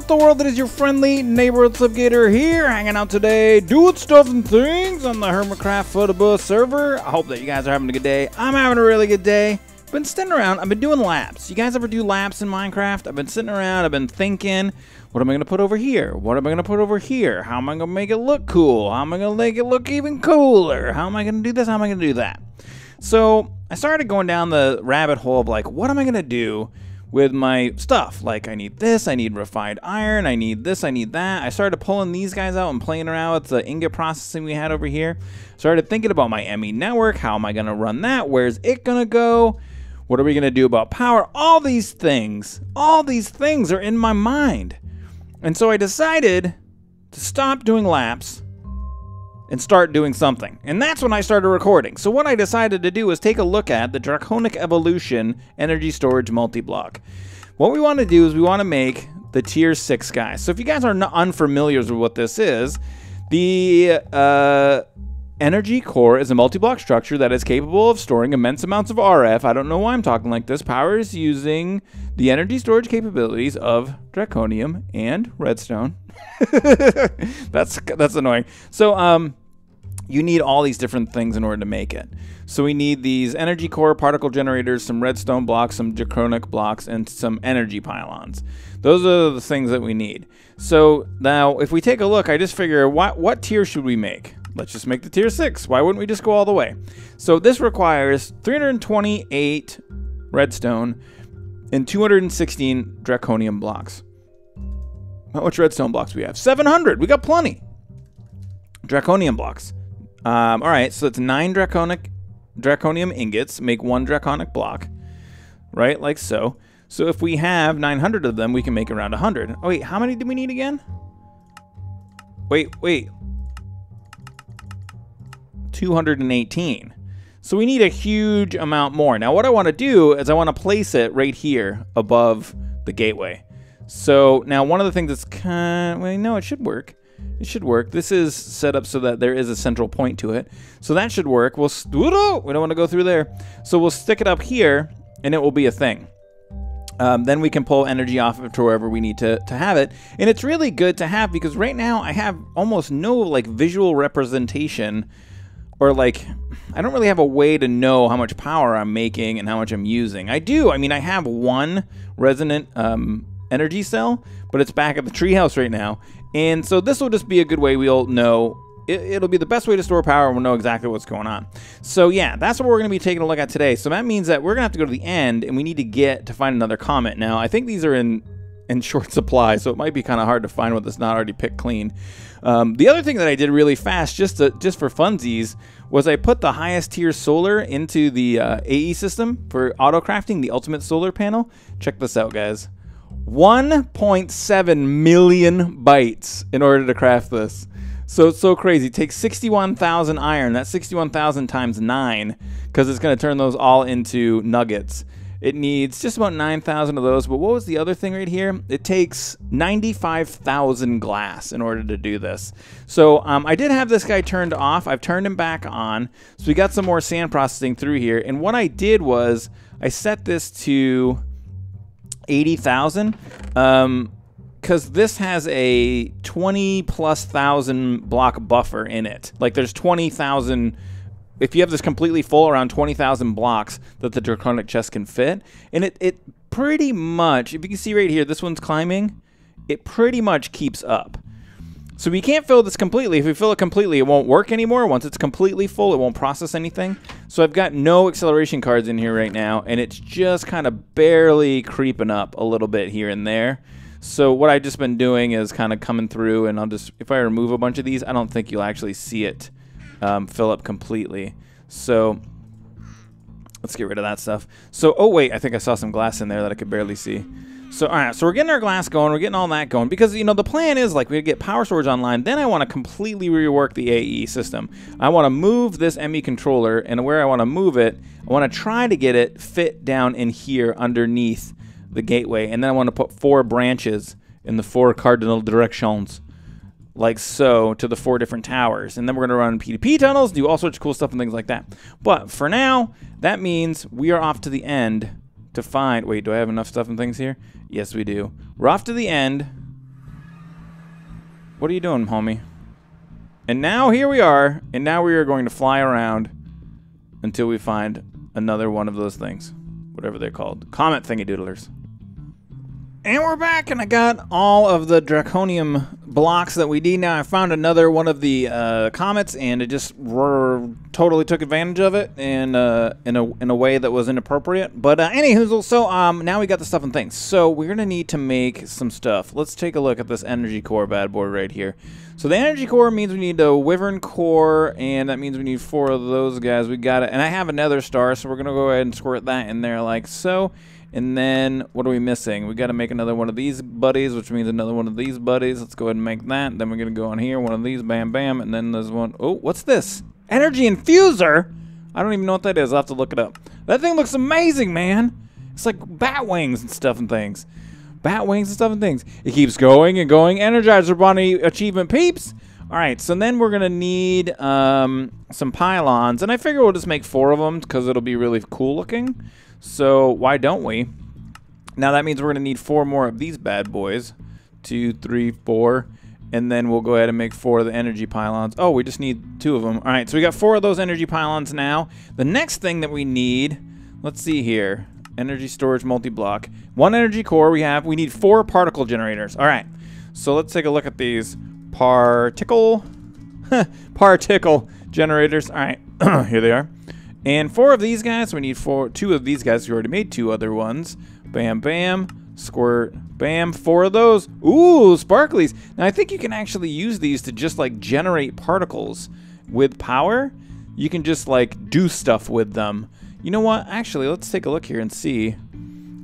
the world? It is your friendly neighborhood Slipgator here, hanging out today, doing stuff and things on the Hermitcraft Photobus server. I hope that you guys are having a good day. I'm having a really good day. Been sitting around, I've been doing laps. You guys ever do laps in Minecraft? I've been sitting around, I've been thinking, what am I going to put over here? What am I going to put over here? How am I going to make it look cool? How am I going to make it look even cooler? How am I going to do this? How am I going to do that? So I started going down the rabbit hole of like, what am I going to do with my stuff? Like, I need this, I need refined iron, I need this, I need that. I started pulling these guys out and playing around with the ingot processing we had over here. Started thinking about my ME network. How am I going to run that? Where's it going to go? What are we going to do about power? All these things are in my mind. And so I decided to stop doing laps and start doing something. And that's when I started recording. So what I decided to do was take a look at the Draconic Evolution Energy Storage Multi-Block. What we want to do is we want to make the tier 6 guys. So if you guys are unfamiliar with what this is, the Energy Core is a multi-block structure that is capable of storing immense amounts of RF. I don't know why I'm talking like this. Power is using the energy storage capabilities of draconium and redstone. That's annoying. So you need all these different things in order to make it. So we need these energy core particle generators, some redstone blocks, some draconic blocks, and some energy pylons. Those are the things that we need. So now if we take a look, I just figure what tier should we make? Let's just make the tier 6. Why wouldn't we just go all the way? So this requires 328 redstone and 216 draconium blocks. How much redstone blocks we have? 700. We got plenty. Draconium blocks. All right, so it's 9 draconium ingots. Make 1 draconic block, right? Like so. So if we have 900 of them, we can make around 100. Oh wait, how many do we need again? Wait. 218. So we need a huge amount more. Now what I want to do is I want to place it right here above the gateway. So now one of the things that's well, no, it should work. It should work. This is set up so that there is a central point to it. So that should work. We don't want to go through there. So we'll stick it up here and it will be a thing. Then we can pull energy off of it to wherever we need to have it. And it's really good to have because right now I have almost no like visual representation, or like, I don't really have a way to know how much power I'm making and how much I'm using. I do. I mean, I have one resonant energy cell, but it's back at the treehouse right now. And so this will just be a good way we'll know. It'll be the best way to store power and we'll know exactly what's going on. So yeah, that's what we're going to be taking a look at today. So that means that we're going to have to go to the end and we need to find another comet. Now, I think these are in short supply, so it might be kind of hard to find one that's not already picked clean. The other thing that I did really fast, just for funsies, was I put the highest tier solar into the AE system for auto crafting, the ultimate solar panel. Check this out, guys. 1.7 million bytes in order to craft this. So it's so crazy. It takes 61,000 iron. That's 61,000 times 9, because it's going to turn those all into nuggets. It needs just about 9,000 of those. But what was the other thing right here? It takes 95,000 glass in order to do this. So I did have this guy turned off. I've turned him back on. So we got some more sand processing through here. And what I did was I set this to 80,000 because this has a 20,000+ block buffer in it. Like there's 20,000. If you have this completely full, around 20,000 blocks that the draconic chest can fit. And it pretty much, if you can see right here, this one's climbing, it pretty much keeps up. So we can't fill this completely. If we fill it completely, it won't work anymore. Once it's completely full, it won't process anything. So I've got no acceleration cards in here right now, and it's just kind of barely creeping up a little bit here and there. So what I've just been doing is kind of coming through, and I'll just, if I remove a bunch of these, I don't think you'll actually see it fill up completely. So let's get rid of that stuff. So, oh wait, I think I saw some glass in there that I could barely see. So, all right, so we're getting our glass going. We're getting all that going because, you know, the plan is like we get power storage online. Then I want to completely rework the AE system. I want to move this ME controller, and where I want to move it, I want to try to get it fit down in here underneath the gateway. And then I want to put 4 branches in the 4 cardinal directions, like so, to the 4 different towers. And then we're going to run P2P tunnels, do all sorts of cool stuff and things like that. But for now, that means we are off to the end to find... Wait, do I have enough stuff and things here? Yes, we do. We're off to the end What are you doing, homie? And now here we are. And now we are going to fly around until we find another one of those things. Whatever they're called. Comet thingy-doodlers. And we're back, and I got all of the draconium blocks that we need now. I found another one of the comets, and it just totally took advantage of it in a way that was inappropriate. But anywho, so now we got the stuff and things. So we're gonna need to make some stuff. Let's take a look at this energy core bad boy right here. So the energy core means we need a wyvern core, and that means we need 4 of those guys. We got it, and I have another star, so we're gonna go ahead and squirt that in there like so. And then, what are we missing? We got to make another one of these buddies, which means another one of these buddies. Let's go ahead and make that. Then we're going to go on here, one of these, bam, bam. And then there's one. Oh, what's this? Energy infuser? I don't even know what that is. I'll have to look it up. That thing looks amazing, man. It's like bat wings and stuff and things. Bat wings and stuff and things. It keeps going and going. Energizer Bunny achievement peeps. All right, so then we're going to need some pylons. And I figure we'll just make 4 of them because it'll be really cool looking. So why don't we? Now that means we're going to need 4 more of these bad boys. 2, 3, 4. And then we'll go ahead and make 4 of the energy pylons. Oh, we just need 2 of them. All right, so we got 4 of those energy pylons now. The next thing that we need, let's see here. Energy storage multi-block. 1 energy core we need 4 particle generators. All right, so let's take a look at these particle generators. All right, here they are. And 4 of these guys, we need 2 of these guys. We already made 2 other ones. Bam, bam, squirt, bam, 4 of those. Ooh, sparklies. Now, I think you can actually use these to just, like, generate particles with power. You can just, like, do stuff with them. You know what? Actually, let's take a look here and see.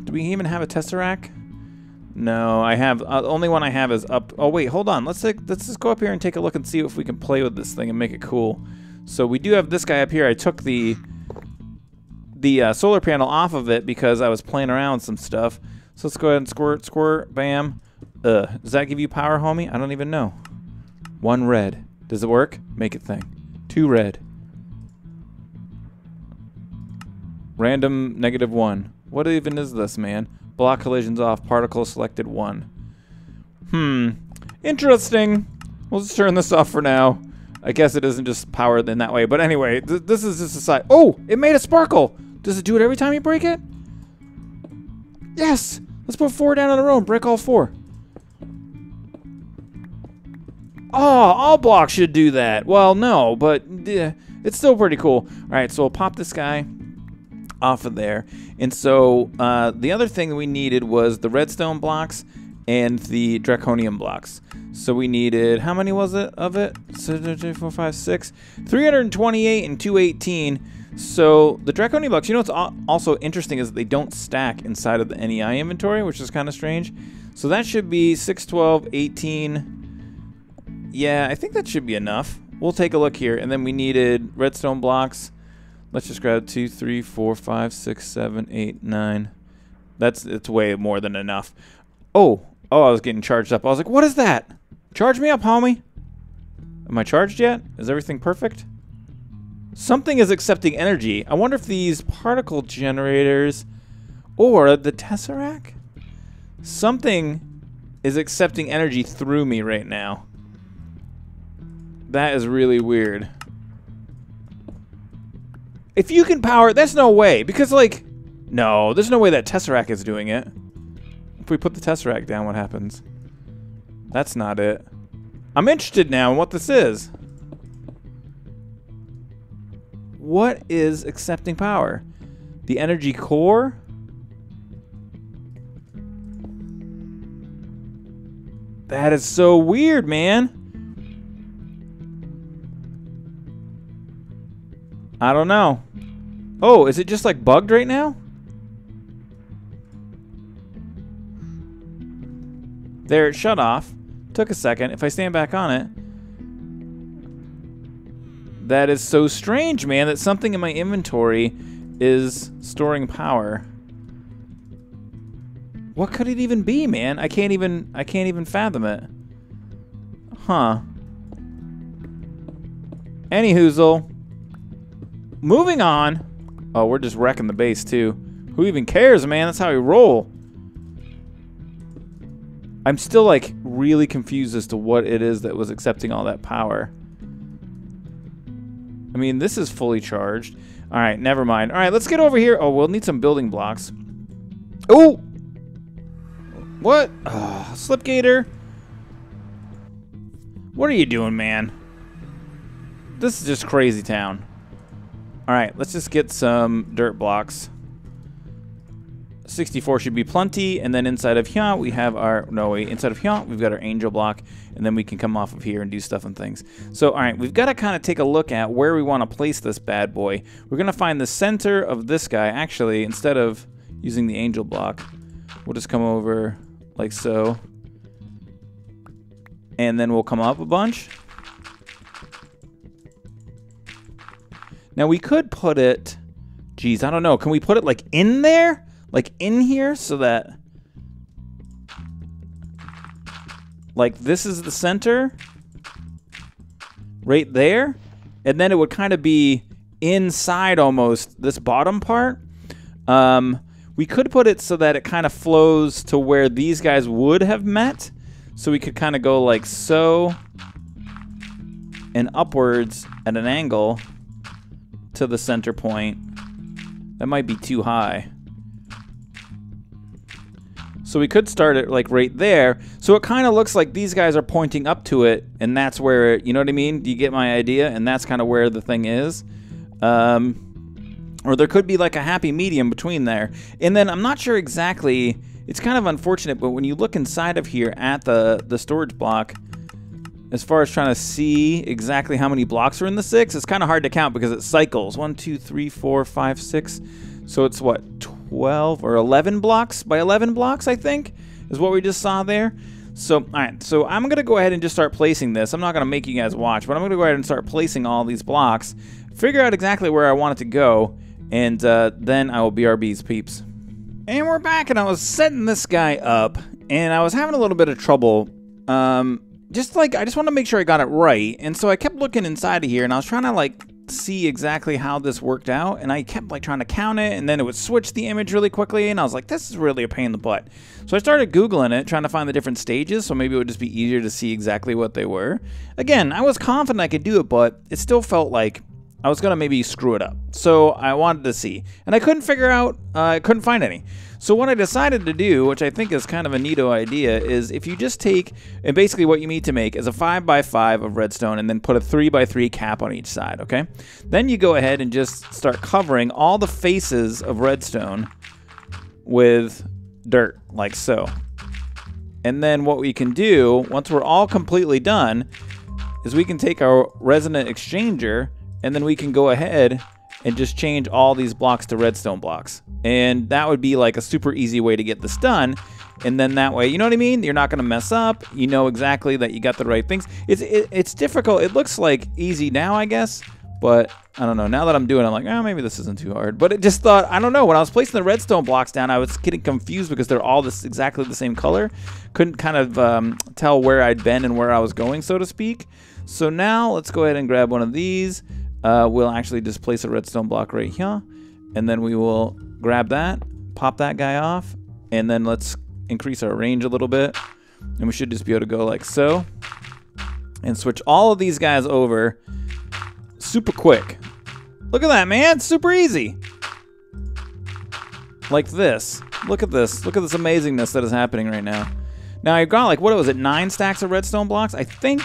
Do we even have a tesseract? No, I have, only one I have is up. Oh, wait, hold on. Let's just go up here and take a look and see if we can play with this thing and make it cool. So we do have this guy up here. I took the solar panel off of it because I was playing around with some stuff. So let's go ahead and squirt, squirt, bam. Does that give you power, homie? I don't even know. 1 red. Does it work? Make it thing. 2 red. Random -1. What even is this, man? Block collisions off. Particle selected 1. Interesting. We'll just turn this off for now. I guess it isn't just powered in that way. But anyway, this is just a side. Oh, it made a sparkle. Does it do it every time you break it? Yes. Let's put 4 down in a row and break all 4. Oh, all blocks should do that. Well, no, but it's still pretty cool. All right, so we'll pop this guy off of there. And so the other thing we needed was the redstone blocks and the draconium blocks. So we needed, how many was it of it? 4, 5, 6. 328 and 218. So the draconium blocks, you know what's also interesting is that they don't stack inside of the NEI inventory, which is kind of strange. So that should be 6, 12, 18. Yeah, I think that should be enough. We'll take a look here. And then we needed redstone blocks. Let's just grab 2, 3, 4, 5, 6, 7, 8, 9. It's way more than enough. Oh, I was getting charged up. I was like, what is that? Charge me up, homie. Am I charged yet? Is everything perfect? Something is accepting energy. I wonder if these particle generators or the tesseract? Something is accepting energy through me right now. That is really weird. If you can power, that's no way. Because, like, no, there's no way that tesseract is doing it. If we put the tesseract down, what happens? That's not it. I'm interested now in what this is. What is accepting power? The energy core? That is so weird, man. I don't know. Oh, is it just like bugged right now? There, it shut off. Took a second. If I stand back on it. That is so strange, man, that something in my inventory is storing power. What could it even be, man? I can't even fathom it. Huh. Anyhoozle. Moving on. Oh, we're just wrecking the base too. Who even cares, man? That's how we roll. I'm still like really confused as to what it is that was accepting all that power. I mean, this is fully charged. All right, never mind. All right, let's get over here. Oh, we'll need some building blocks. Oh! What? Oh, Slipgator. What are you doing, man? This is just crazy town. All right, let's just get some dirt blocks. 64 should be plenty, and then inside of here we have our, no wait, inside of here we've got our angel block, and then we can come off of here and do stuff and things. So, all right, we've got to kind of take a look at where we want to place this bad boy. We're going to find the center of this guy. Actually, instead of using the angel block, we'll just come over like so, and then we'll come up a bunch. Now, we could put it, geez, I don't know, can we put it like in there? Like in here, so that like this is the center right there, and then it would kind of be inside almost this bottom part. We could put it so that it kind of flows to where these guys would have met, so we could kind of go like so and upwards at an angle to the center point. That might be too high. So we could start it like right there. So it kind of looks like these guys are pointing up to it, and that's where, you know what I mean? Do you get my idea? And that's kind of where the thing is. Or there could be like a happy medium between there. And then I'm not sure exactly, it's kind of unfortunate, but when you look inside of here at the storage block, as far as trying to see exactly how many blocks are in the 6, it's kind of hard to count because it cycles. 1, 2, 3, 4, 5, 6. So it's what, 12 or 11 blocks by 11 blocks, I think, is what we just saw there. So, all right, so I'm going to go ahead and just start placing this. I'm not going to make you guys watch, but I'm going to go ahead and start placing all these blocks, figure out exactly where I want it to go, and then I will BRB's peeps. And we're back, and I was setting this guy up, and I was having a little bit of trouble. Just like, I just want to make sure I got it right, and so I kept looking inside of here, and I was trying to like see exactly how this worked out, and I kept like trying to count it, and then it would switch the image really quickly, and I was like, this is really a pain in the butt. So I started Googling it, trying to find the different stages, so maybe it would just be easier to see exactly what they were. Again, I was confident I could do it, but it still felt like I was gonna maybe screw it up. So I wanted to see, and I couldn't figure out, I couldn't find any. So what I decided to do, which I think is kind of a neato idea, is if you just take, and basically what you need to make is a 5x5 of redstone and then put a 3x3 cap on each side, okay? Then you go ahead and just start covering all the faces of redstone with dirt, like so. And then what we can do, once we're all completely done, is we can take our resonant exchanger, and then we can go ahead and just change all these blocks to redstone blocks. And that would be like a super easy way to get this done. And then that way, you know what I mean? You're not gonna mess up. You know exactly that you got the right things. It's difficult. It looks like easy now, I guess. But I don't know. Now that I'm doing it, I'm like, oh, maybe this isn't too hard. But it just thought, I don't know. When I was placing the redstone blocks down, I was getting confused because they're all exactly the same color. Couldn't kind of tell where I'd been and where I was going, so to speak. So now let's go ahead and grab one of these. We'll actually just place a redstone block right here, and then we will grab that, pop that guy off, and then let's increase our range a little bit, and we should just be able to go like so, and switch all of these guys over super quick. Look at that, man, super easy. Like this. Look at this. Look at this amazingness that is happening right now. Now I've got like, what was it, 9 stacks of redstone blocks? I think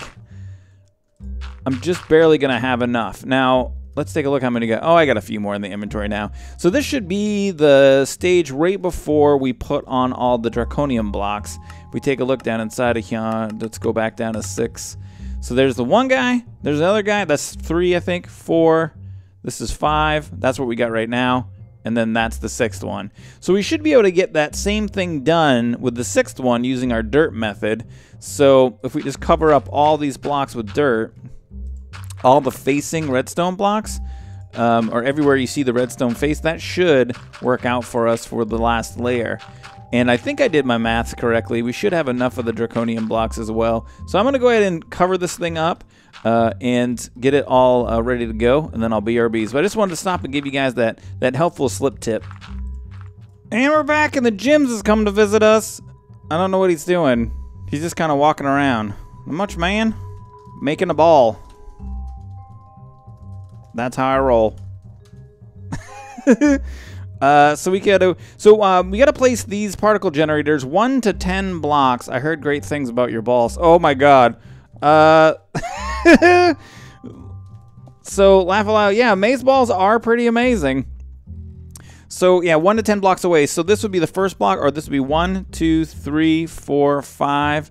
I'm just barely gonna have enough. Now, let's take a look how many got. Oh, I got a few more in the inventory now. So this should be the stage right before we put on all the draconium blocks. If we take a look down inside of here, let's go back down to 6. So there's the one guy, there's another guy, that's 3, I think, 4. This is 5, that's what we got right now. And then that's the 6th one. So we should be able to get that same thing done with the 6th one using our dirt method. So if we just cover up all these blocks with dirt, all the facing redstone blocks, or everywhere you see the redstone face, that should work out for us for the last layer. And I think I did my maths correctly. We should have enough of the draconium blocks as well. So I'm going to go ahead and cover this thing up and get it all ready to go, and then I'll BRBs. But I just wanted to stop and give you guys that helpful slip tip. And we're back, and the Jims has come to visit us. I don't know what he's doing. He's just kind of walking around. Not much, man. Making a ball. That's how I roll. So we gotta place these particle generators 1 to 10 blocks. I heard great things about your balls. Oh my god. So laugh aloud. Yeah, maze balls are pretty amazing. So yeah, 1 to 10 blocks away. So this would be the first block, or this would be 1, 2, 3, 4, 5,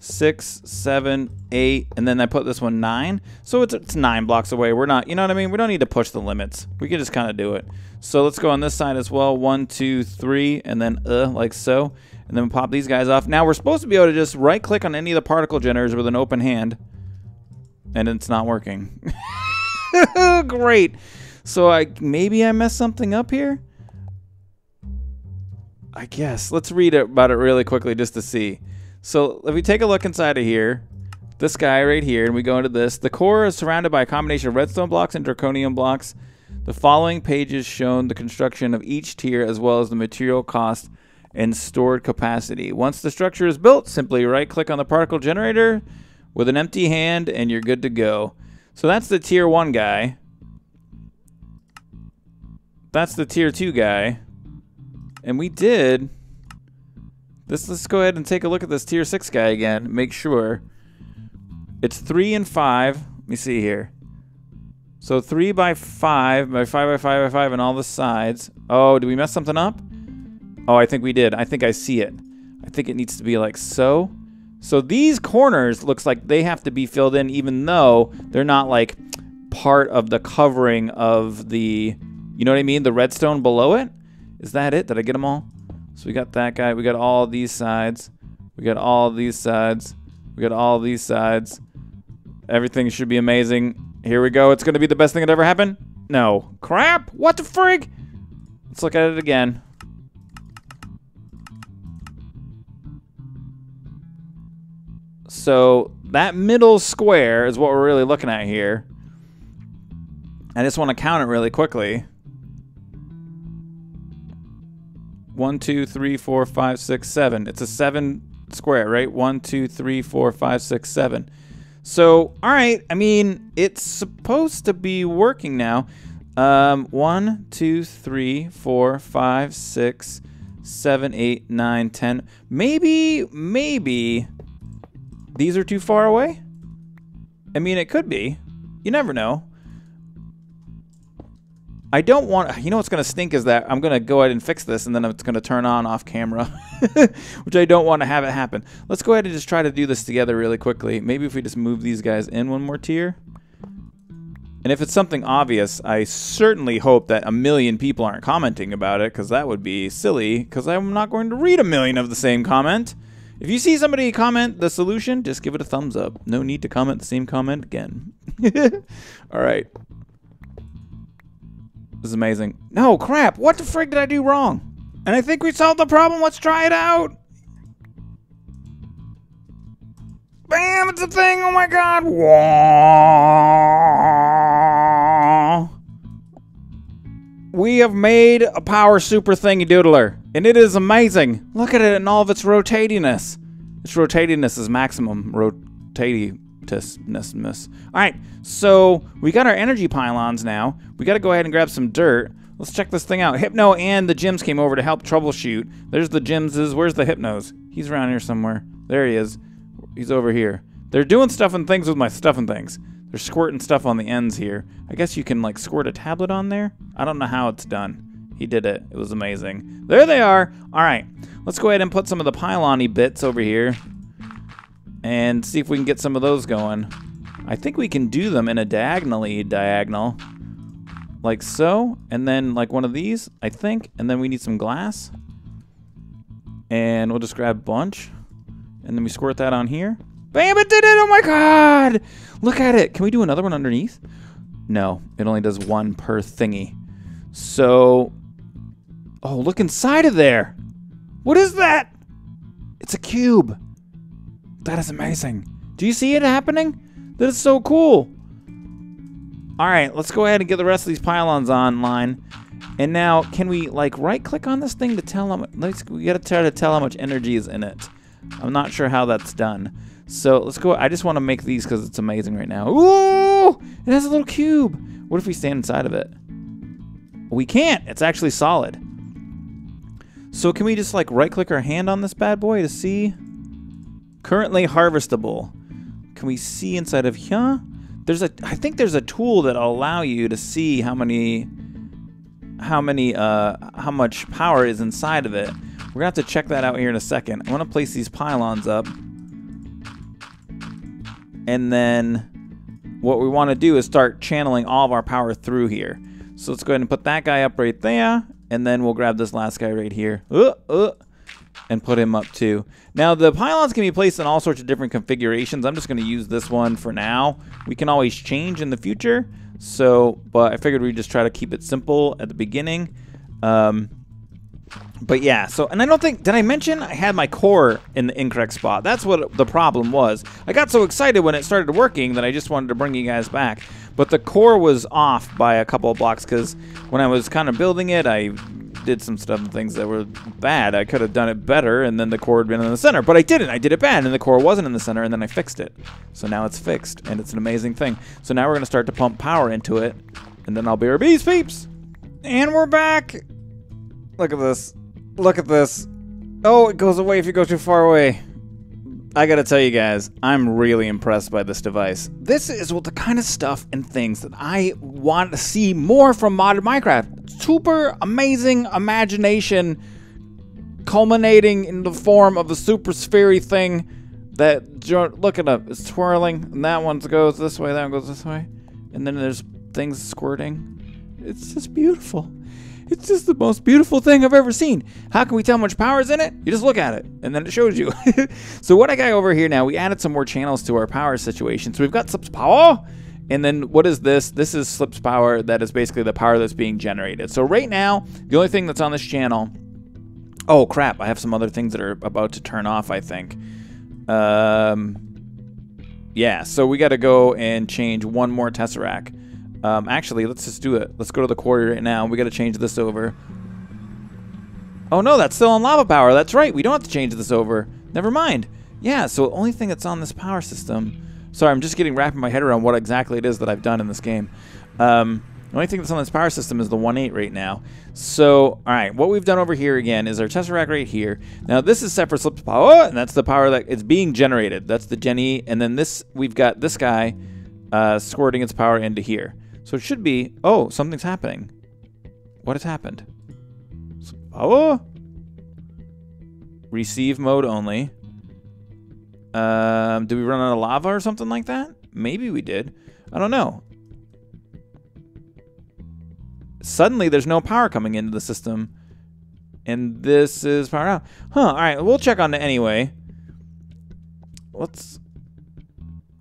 6, 7, 8, and then I put this one 9. So it's 9 blocks away. We're not, you know what I mean? We don't need to push the limits. We can just kind of do it. So let's go on this side as well. 1, 2, 3, and then like so. And then we'll pop these guys off. Now we're supposed to be able to just right click on any of the particle generators with an open hand. And it's not working. Great. So maybe I messed something up here? I guess. Let's read about it really quickly just to see. So if we take a look inside of here, this guy right here, and we go into this, the core is surrounded by a combination of redstone blocks and draconium blocks. The following pages show the construction of each tier as well as the material cost and stored capacity. Once the structure is built, simply right-click on the particle generator with an empty hand and you're good to go. So that's the tier 1 guy. That's the tier 2 guy. And we did... Let's go ahead and take a look at this tier 6 guy again. Make sure. It's 3 and 5. Let me see here. So 3 by 5 by 5 by 5 by 5 on all the sides. Oh, did we mess something up? Oh, I think we did. I think I see it. I think it needs to be like so. So these corners looks like they have to be filled in even though they're not like part of the covering of the, you know what I mean? The redstone below it. Is that it? Did I get them all? So we got that guy. We got all these sides. We got all these sides. We got all these sides. Everything should be amazing. Here we go. It's going to be the best thing that ever happened. No. Crap. What the frig? Let's look at it again. So that middle square is what we're really looking at here. I just want to count it really quickly. 1, 2, 3, 4, 5, 6, 7. It's a 7 square, right? 1, 2, 3, 4, 5, 6, 7. So, all right. I mean, it's supposed to be working now. 1, 2, 3, 4, 5, 6, 7, 8, 9, 10. Maybe these are too far away? I mean, it could be. You never know. I don't want... You know what's going to stink is that I'm going to go ahead and fix this, and then it's going to turn on off camera, which I don't want to have it happen. Let's go ahead and just try to do this together really quickly. Maybe if we just move these guys in one more tier. And if it's something obvious, I certainly hope that 1 million people aren't commenting about it, because that would be silly, because I'm not going to read 1 million of the same comment. If you see somebody comment the solution, just give it a thumbs up. No need to comment the same comment again. All right. This is amazing. No, crap. What the frig did I do wrong? And I think we solved the problem. Let's try it out. Bam, it's a thing. Oh, my God. Whoa. We have made a power super thingy doodler. And it is amazing. Look at it in all of its rotatiness. Its rotatiness is maximum rotatiness. All right, so we got our energy pylons now. We got to go ahead and grab some dirt. Let's check this thing out. Hypno and the Gyms came over to help troubleshoot. There's the Gyms. Where's the Hypnos? He's around here somewhere. There he is. He's over here. They're doing stuff and things with my stuff and things. They're squirting stuff on the ends here. I guess you can like squirt a tablet on there. I don't know how it's done. He did it. It was amazing. There they are. All right, let's go ahead and put some of the pylon-y bits over here and see if we can get some of those going. I think we can do them in a diagonal, like so, and then like one of these, I think, and then we need some glass, and we'll just grab a bunch, and then we squirt that on here. Bam, it did it! Oh my God! Look at it. Can we do another one underneath? No, it only does one per thingy. So, oh, look inside of there. What is that? It's a cube. That is amazing. Do you see it happening? That is so cool. All right, let's go ahead and get the rest of these pylons online. And now, can we like right-click on this thing to tell them? We gotta try to tell how much energy is in it. I'm not sure how that's done. So let's go. I just want to make these because it's amazing right now. Ooh! It has a little cube. What if we stand inside of it? We can't. It's actually solid. So can we just like right click our hand on this bad boy to see? Currently harvestable. Can we see inside of here? I think there's a tool that'll allow you to see how much power is inside of it. We're gonna have to check that out here in a second. I want to place these pylons up, and then what we want to do is start channeling all of our power through here. So let's go ahead and put that guy up right there, and then we'll grab this last guy right here and put him up too. Now the pylons can be placed in all sorts of different configurations. I'm just going to use this one for now. We can always change in the future. So, but I figured we'd just try to keep it simple at the beginning. But yeah, so, and I don't think, did I mention I had my core in the incorrect spot? That's what the problem was. I got so excited when it started working that I just wanted to bring you guys back. But the core was off by a couple of blocks because when I was kind of building it, I did some stuff and things that were bad. I could have done it better and then the core had been in the center, but I didn't. I did it bad and the core wasn't in the center and then I fixed it. So now it's fixed and it's an amazing thing. So now we're going to start to pump power into it and then I'll be our bees peeps. And we're back. Look at this. Look at this. Oh, it goes away if you go too far away. I gotta tell you guys, I'm really impressed by this device. This is what the kind of stuff and things that I want to see more from modded Minecraft. Super amazing imagination culminating in the form of a super sphere-y thing that, look at it, it's twirling, and that one goes this way, that one goes this way, and then there's things squirting. It's just beautiful. It's just the most beautiful thing I've ever seen. How can we tell how much power is in it? You just look at it, and then it shows you. So what I got over here now, we added some more channels to our power situation. So we've got Slip's power, and then what is this? This is Slip's power. That is basically the power that's being generated. So right now, the only thing that's on this channel... Oh, crap. I have some other things that are about to turn off, I think. Yeah, so we got to go and change one more Tesseract. Actually, let's just do it. Let's go to the quarry right now. We got to change this over. Oh no, that's still on lava power. That's right. We don't have to change this over. Never mind. Yeah, so the only thing that's on this power system... Sorry, I'm just wrapping my head around what exactly it is that I've done in this game. The only thing that's on this power system is the 1.8 right now. So, all right, what we've done over here again is our Tesseract right here. Now, this is set for Slip's power, and that's the power that it's being generated. That's the Jenny, and then this, we've got this guy squirting its power into here. So it should be... Oh, something's happening. What has happened? Oh! Receive mode only. Did we run out of lava or something like that? Maybe we did. I don't know. Suddenly, there's no power coming into the system. And this is powered out. Huh, alright. We'll check on it anyway. Let's...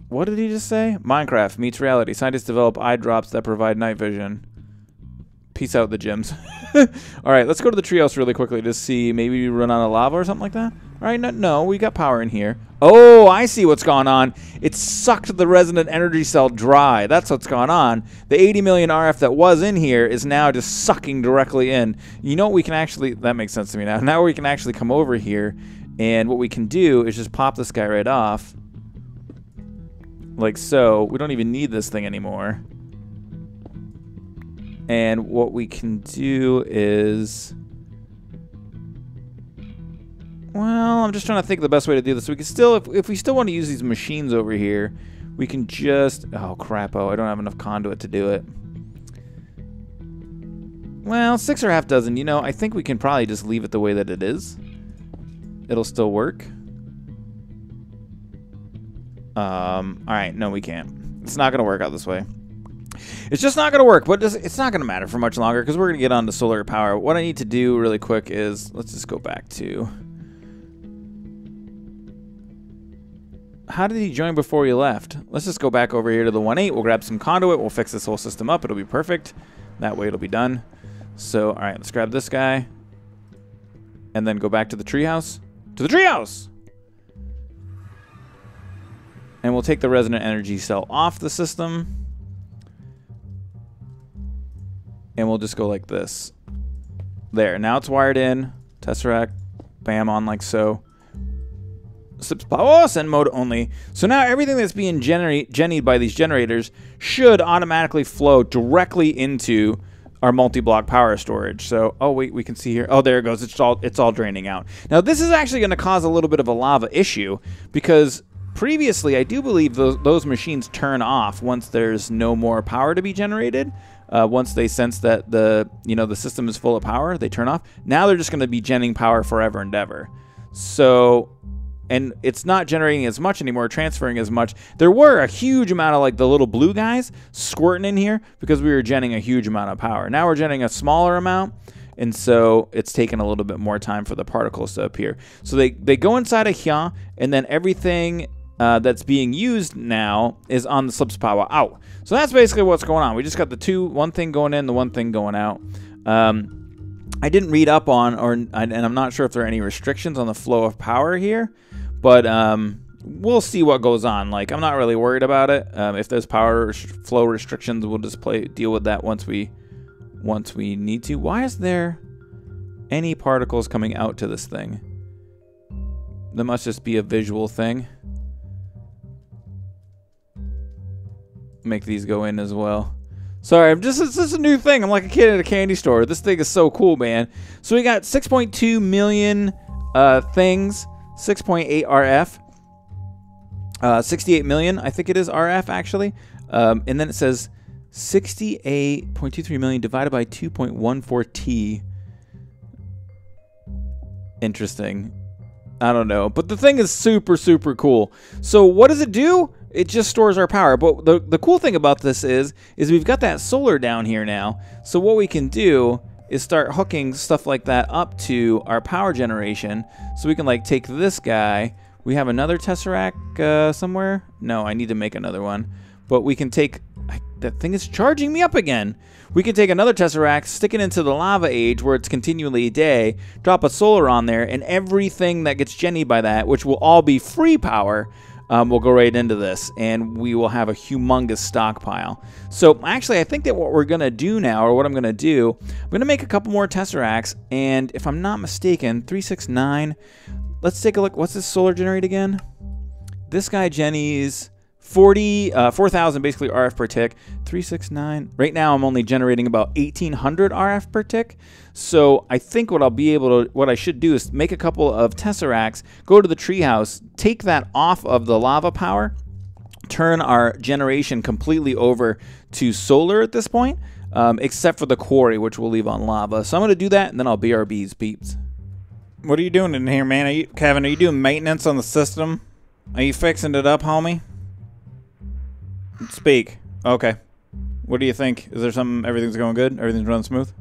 What did he just say? Minecraft meets reality. Scientists develop eye drops that provide night vision. Peace out, the gyms. All right, let's go to the treehouse really quickly to see. Maybe we run out of lava or something like that. All right, no, we got power in here. Oh, I see what's going on. It sucked the resonant energy cell dry. That's what's going on. The 80 million RF that was in here is now just sucking directly in. You know what we can actually... That makes sense to me now. Now we can actually come over here, and what we can do is just pop this guy right off. Like so. We don't even need this thing anymore. And what we can do is... Well, I'm just trying to think of the best way to do this. We can still, if we still want to use these machines over here, we can just... Oh, crap-o. I don't have enough conduit to do it. Well, 6 or half dozen. You know, I think we can probably just leave it the way that it is. It'll still work. Alright, no, we can't. It's not going to work out this way. It's just not going to work, but it's not going to matter for much longer because we're going to get on to solar power. What I need to do really quick is, let's just go back to... How did he join before he left? Let's just go back over here to the 1.8. We'll grab some conduit. We'll fix this whole system up. It'll be perfect. That way it'll be done. So, alright, let's grab this guy. And then go back to the treehouse. To the treehouse! And we'll take the resonant energy cell off the system. And we'll just go like this. There. Now it's wired in. Tesseract. Bam, on like so. Sips power, send mode only. So now everything that's being gennied by these generators should automatically flow directly into our multi-block power storage. So, oh wait, we can see here. Oh, there it goes. It's all draining out. Now this is actually going to cause a little bit of a lava issue because previously I do believe those machines turn off once there's no more power to be generated. Once they sense that the system is full of power, they turn off. Now they're just going to be genning power forever and ever. So, and it's not generating as much anymore, transferring as much. There were a huge amount of like the little blue guys squirting in here because we were genning a huge amount of power. Now we're genning a smaller amount, and so it's taking a little bit more time for the particles to appear. So they go inside of here, and then everything that's being used now is on the slips power out. So that's basically what's going on. We just got one thing going in, the one thing going out. I didn't read up on, and I'm not sure if there are any restrictions on the flow of power here, but we'll see what goes on. Like, I'm not really worried about it. If there's power flow restrictions, we'll just deal with that once we need to. Why is there any particles coming out to this thing? That must just be a visual thing. Make these go in as well. Sorry, this is a new thing. I'm like a kid at a candy store. This thing is so cool, man. So we got 6.2 million things, 6.8 RF, 68 million, I think it is RF actually. And then it says 68.23 million divided by 2.14 T. Interesting. I don't know. But the thing is super, super cool. So what does it do? It just stores our power. But the cool thing about this is we've got that solar down here now. So what we can do is start hooking stuff like that up to our power generation. So we can like take this guy. We have another tesseract somewhere. No, I need to make another one. But we can take... that thing is charging me up again. We can take another tesseract, stick it into the lava age where it's continually day, drop a solar on there, and everything that gets gennied by that, which will all be free power, will go right into this, and we will have a humongous stockpile. So actually, I think that what we're going to do now, or what I'm going to do, I'm going to make a couple more tesseracts, and if I'm not mistaken, 369, let's take a look. What's this solar generate again? This guy jennies 4,000 basically RF per tick. 369. Right now I'm only generating about 1,800 RF per tick. So I think what I should do is make a couple of tesseracts, go to the treehouse, take that off of the lava power, turn our generation completely over to solar at this point, except for the quarry, which we'll leave on lava. So I'm going to do that, and then I'll BRBs, peeps. What are you doing in here, man? Kevin, are you doing maintenance on the system? Are you fixing it up, homie? Speak. Okay. What do you think? Is there something? Everything's going good? Everything's running smooth?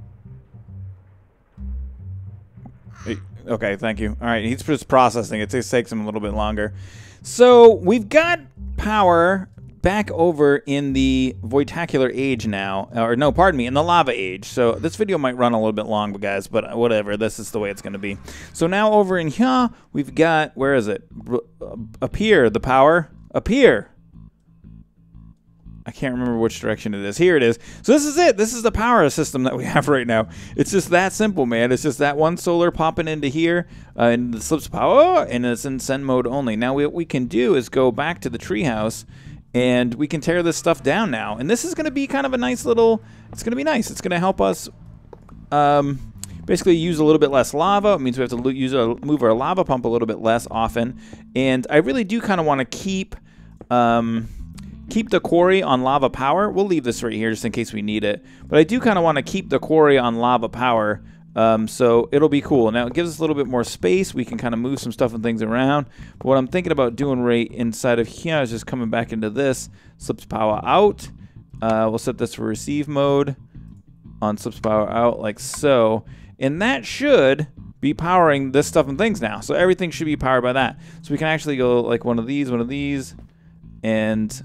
Okay, thank you. All right, he's just processing. It just takes him a little bit longer. So we've got power back over in the Voidtacular age now. Or no, pardon me, in the lava age. So this video might run a little bit long, guys, but whatever. This is the way it's going to be. So now over in here, we've got, where is it? Up here, the power. Up here. I can't remember which direction it is. Here it is. So this is it. This is the power system that we have right now. It's just that simple, man. It's just that one solar popping into here, and the slips power, and it's in send mode only. Now what we can do is go back to the treehouse, and we can tear this stuff down now. And this is going to be kind of a nice little. It's going to be nice. It's going to help us basically use a little bit less lava. It means we have to move our lava pump a little bit less often. And I really do kind of want to keep the quarry on lava power. We'll leave this right here just in case we need it. But I do kind of want to keep the quarry on lava power, so it'll be cool. Now, it gives us a little bit more space. We can kind of move some stuff and things around. But what I'm thinking about doing right inside of here is just coming back into this. Slips power out. We'll set this for receive mode on slips power out like so. And that should be powering this stuff and things now. So everything should be powered by that. So we can actually go like one of these, and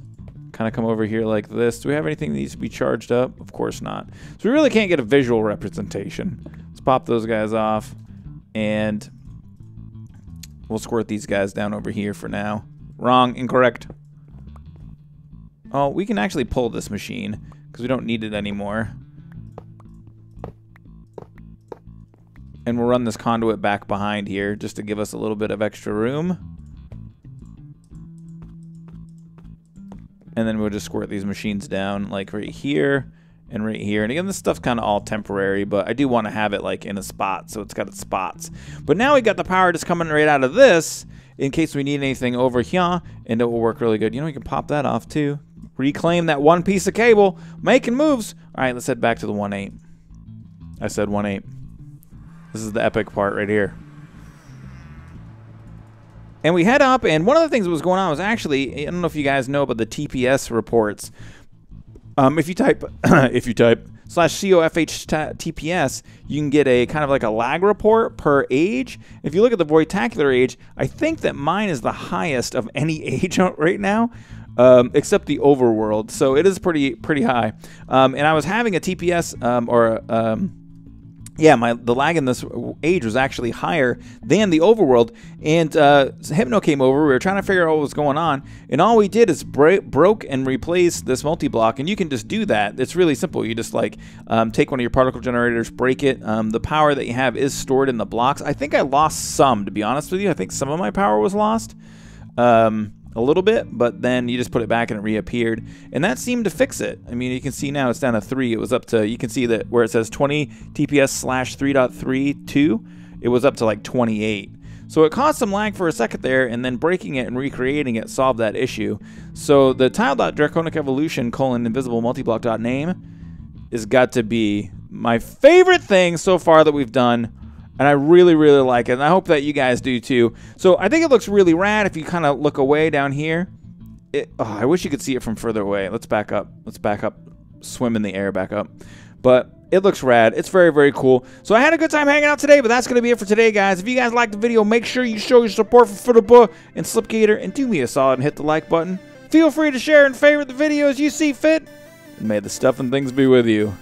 kind of come over here like this. Do we have anything that needs to be charged up? Of course not. So we really can't get a visual representation. Let's pop those guys off, and we'll squirt these guys down over here for now. Wrong, incorrect. Oh, we can actually pull this machine because we don't need it anymore. And we'll run this conduit back behind here just to give us a little bit of extra room. and then we'll just squirt these machines down like right here and right here. And again, this stuff's kind of all temporary, but I do want to have it like in a spot, so it's got its spots. But now we got the power just coming right out of this in case we need anything over here, and it will work really good. You know, you can pop that off too. Reclaim that one piece of cable, making moves. All right, let's head back to the 1.8. I said 1.8. This is the epic part right here. And we head up, and one of the things that was going on was actually, I don't know if you guys know about the TPS reports. If you type /COFH TPS, you can get a kind of like a lag report per age. If you look at the Voidtacular age, I think that mine is the highest of any age right now, except the overworld. So it is pretty high. And I was having a TPS the lag in this age was actually higher than the overworld, and Hypno came over. We were trying to figure out what was going on, and all we did is broke and replaced this multi-block, and you can just do that. It's really simple. You just like take one of your particle generators, break it. The power that you have is stored in the blocks. I think I lost some, to be honest with you. I think some of my power was lost. A little bit, but then you just put it back and it reappeared, and that seemed to fix it. I mean, you can see now it's down to 3. It was up to, you can see that where it says 20 TPS /3.32, it was up to like 28. So it caused some lag for a second there, and then breaking it and recreating it solved that issue. So the tile.draconic evolution /invisible multiblock.name has got to be my favorite thing so far that we've done. And I really, really like it, and I hope that you guys do too. So I think it looks really rad if you kind of look away down here. I wish you could see it from further away. Let's back up. Let's back up. Swim in the air, back up. But it looks rad. It's very, very cool. So I had a good time hanging out today, but that's going to be it for today, guys. If you guys liked the video, make sure you show your support for FTB and Slipgator, and do me a solid and hit the like button. Feel free to share and favorite the videos you see fit. And may the stuff and things be with you.